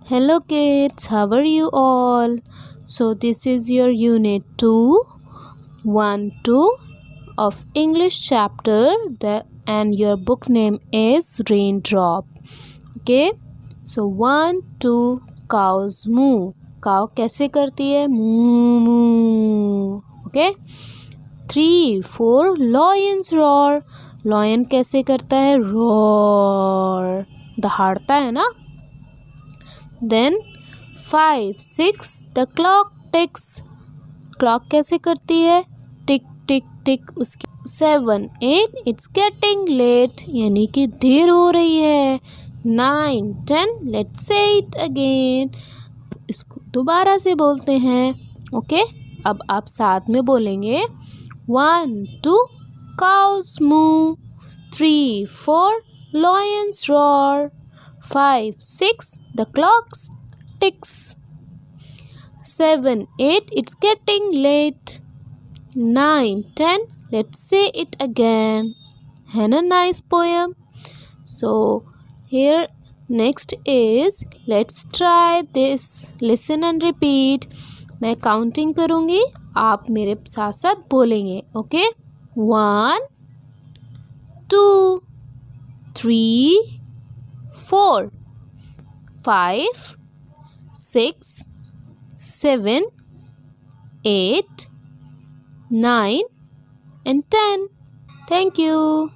Hello kids, how are you all? So this is your Unit 2, 1-2 of English chapter and your book name is Raindrop. Okay, so 1, 2 cows moo. Cow कैसे करती है? moo moo. Okay, 3, 4 lions roar. Lion कैसे करता है? roar. दहाड़ता है ना? Then 5, 6 the clock ticks. Clock कैसे करती है? टिक टिक टिक उसकी 7, 8 it's getting late यानी कि देर हो रही है. 9, 10 let's say it again. इसको दोबारा से बोलते हैं. ओके, अब आप साथ में बोलेंगे. 1, 2 cows moo. 3, 4 lions roar. 5, 6 the clock ticks. 7, 8 it's getting late. 9, 10 let's say it again. है ना nice poem? So here next is let's try this. Listen and repeat. मैं काउंटिंग करूँगी, आप मेरे साथ साथ बोलेंगे. Okay, 1, 2, 3, 4, 5, 6, 7, 8, 9 and 10. Thank you.